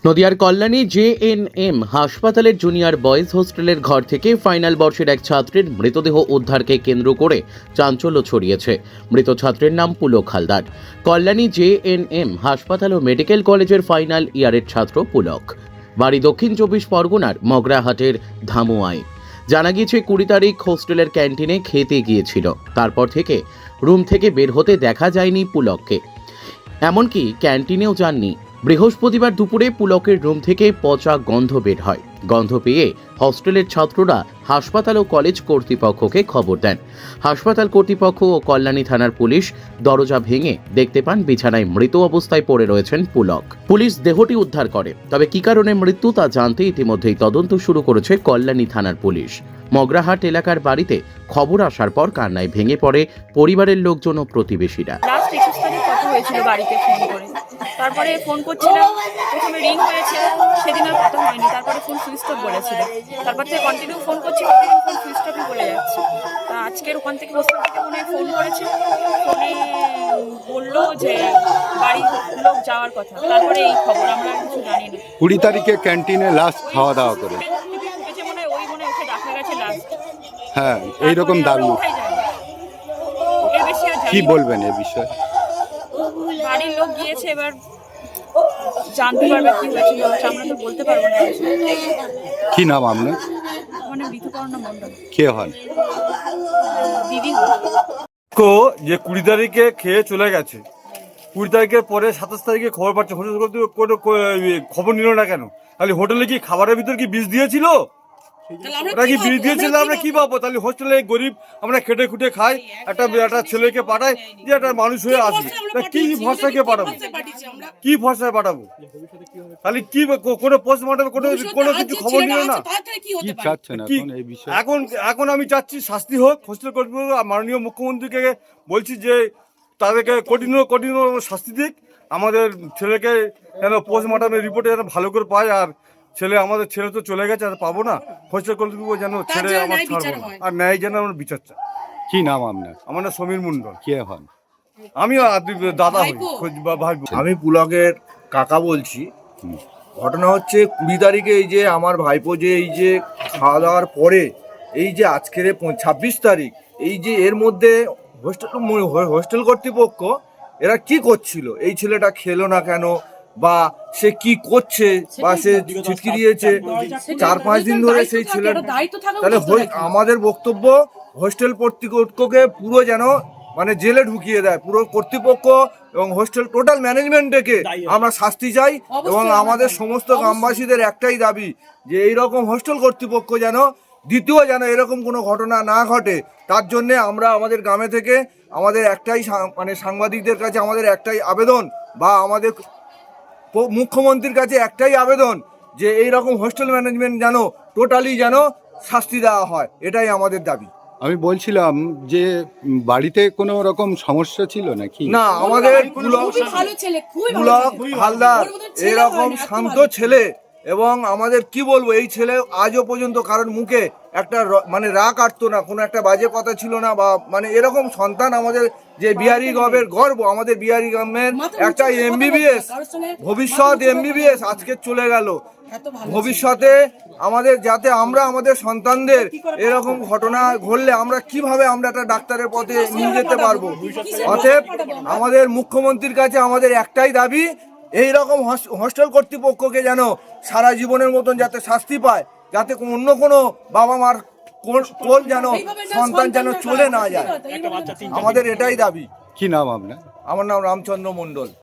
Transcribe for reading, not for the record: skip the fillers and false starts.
নদিয়ার কল্যাণী জেএনএম হাসপাতালের junior boys হোস্টেলের ঘর থেকে ফাইনাল বর্ষের এক ছাত্রের মৃতদেহ উদ্ধারকে কেন্দ্র করে চাঞ্চল্য ছড়িয়েছে। মৃত ছাত্রের নাম পুলক হালদার। কল্যাণী জেএনএম হাসপাতাল ও মেডিকেল কলেজের ফাইনাল ইয়ারের ছাত্র পুলক। বাড়ি দক্ষিণ 24 পরগনার মগরাহাটের ধামুয়ায়। জানা গিয়েছে 20 তারিখ হোস্টেলের ক্যান্টিনে খেতে গিয়েছিল। তারপর থেকে রুম থেকে বের হতে দেখা যায়নি পুলককে, এমনকি ক্যান্টিনেও যাননি। বৃহস্পতিবার দুপুরে পুলকের রুম থেকে পচা গন্ধ বের হয়। গন্ধ পেয়ে হস্টেলের ছাত্ররা হাসপাতাল ও কলেজ কর্তৃপক্ষকে খবর দেন। হাসপাতাল কর্তৃপক্ষ ও কল্যাণী থানার পুলিশ দরজা ভেঙে দেখতে পান বিছানায় মৃত অবস্থায় পড়ে রয়েছেন পুলক। পুলিশ দেহটি উদ্ধার করে, তবে কী কারণে মৃত্যু তা জানতে ইতিমধ্যেই তদন্ত শুরু করেছে কল্যাণী থানার পুলিশ। মগরাহাট এলাকার বাড়িতে খবর আসার পর কান্নায় ভেঙে পড়ে পরিবারের লোকজন ও প্রতিবেশীরা। লাস্ট 21 তারিখ কথা হয়েছিল বাড়িতে ফোন করে, তারপরে ফোন করছিলাম, প্রথমে রিং হয়েছে, সেদিন আর কথা হয়নি। তারপরে ফোন সুইচ অফ বলেছিল, তারপর থেকে কন্টিনিউ ফোন করছি, কন্টিনিউ ফোন সুইচ অফই বলে যাচ্ছে। তা আজকের ওখান থেকে হোস্টেল থেকে মনে ফোন করেছে, ফোনে বললো যে বাড়ির লোক যাওয়ার কথা। তারপরে এই খবর, আমরা আর কিছু জানি না। 20 তারিখে ক্যান্টিনে লাস্ট খাওয়া দাওয়া করে। মনে ওই মনে ওকে দেখা গেছে লাস্ট। হ্যাঁ, এইরকম দাবি। কি বলবেন এই বিষয়ে? বাড়ির লোক গিয়েছে, এবার জানতে পারবে কি হয়েছিল, আমরা তো বলতে পারবো না। কি নাম আপনার? মানে ঋতুপর্ণা মণ্ডল। কে হন? দিদি। যে 20 তারিখে খেয়ে চলে গেছে, 20 তারিখের পরে 27 তারিখে খবর পাচ্ছে, হোটেল খবর নিল না কেন? তাহলে হোটেলে কি খাবারের ভিতর কি বিষ দিয়েছিল? ওরা কি বিষ দিয়েছিল? আমরা কি পাবো? তাহলে হোস্টেলে গরিব আমরা খেটে খুটে খাই, একটা ছেলেকে পাঠাই যে একটা মানুষ হয়ে আসবে, কি ভরসাকে পাঠাবো? কি ভরসায় পাঠাবো? তাহলে কি কোনো পোস্টমর্টম কোনো কিছু খবর নিল না? কি চাচ্ছেন এখন এই বিষয়ে? এখন আমি চাচ্ছি শাস্তি হোক। হোস্টেল কর্তৃপক্ষ মাননীয় মুখ্যমন্ত্রীকে বলছি যে তাদেরকে কঠিন শাস্তি দিক। আমাদের ছেলেকে যেন পোস্টমর্টমের রিপোর্টে যেন ভালো করে পায়। আর আমাদের ছেলে তো চলে গেছে, আর পাবো না। হোস্টেল কর্তৃপক্ষ যেন ছেড়ে আমার ছাড়বো না, আর ন্যায় যেন আমার বিচার চাই। কি নাম আপনার? আমার নাম সমীর মণ্ডল। কে হন? আমি দাদা হই, ভাই। আমি পুলকের কাকা বলছি। ঘটনা হচ্ছে 20 তারিখে এই যে আমার ভাইপো যে এই যে খাওয়া দাওয়ার পরে এই যে আজকের 26 তারিখ, এই যে এর মধ্যে হোস্টেল কর্তৃপক্ষ এরা কি করছিল? এই ছেলেটা খেলো না কেন, বা সে কি করছে, বা সে ছিটকি দিয়েছে 4-5 দিন ধরে সেই ছেলেটা। তাহলে আমাদের বক্তব্য হোস্টেল কর্তৃপক্ষকে পুরো যেন মানে জেলে ঢুকিয়ে দেয় পুরো কর্তৃপক্ষ এবং হোস্টেল টোটাল ম্যানেজমেন্টকে আমরা শাস্তি চাই। এবং আমাদের সমস্ত গ্রামবাসীদের একটাই দাবি যে এইরকম হোস্টেল কর্তৃপক্ষ যেন দ্বিতীয় যেন এরকম কোনো ঘটনা না ঘটে। তার জন্যে আমরা আমাদের গ্রামে থেকে আমাদের একটাই মানে সাংবাদিকদের কাছে আমাদের একটাই আবেদন, বা আমাদের মুখ্যমন্ত্রীর কাছে একটাই আবেদন যে এইরকম হোস্টেল ম্যানেজমেন্ট যেন টোটালি যেন শাস্তি দেওয়া হয়, এটাই আমাদের দাবি। আমি বলছিলাম যে বাড়িতে কোনো রকম সমস্যা ছিল নাকি? না, আমাদের পুলক হালদার এরকম শান্ত ছেলে, এবং আমাদের কি বলবো, এই ছেলে আজও পর্যন্ত কারোর মুখে একটা মানে রাগ কাটতো না, কোনো একটা বাজে কথা ছিল না, বা মানে এরকম সন্তান আমাদের যে বিহারি গ্রামের গর্ব, আমাদের বিহারি গ্রামের একটা এমবিবিএস ভবিষ্যৎ এমবিবিএস আজকে চলে গেল। ভবিষ্যতে আমাদের যাতে আমরা আমাদের সন্তানদের এরকম ঘটনা ঘটলে আমরা কিভাবে আমরা একটা ডাক্তারের পথে নিয়ে যেতে পারবো। অতএব আমাদের মুখ্যমন্ত্রীর কাছে আমাদের একটাই দাবি, এই রকম হোস্টেল কর্তৃপক্ষকে যেন সারা জীবনের মতন যাতে শাস্তি পায়, যাতে অন্য কোনো বাবা মার কোল যেন সন্তান যেন চলে না যায়, আমাদের এটাই দাবি। কি নাম আপনার? আমার নাম রামচন্দ্র মণ্ডল।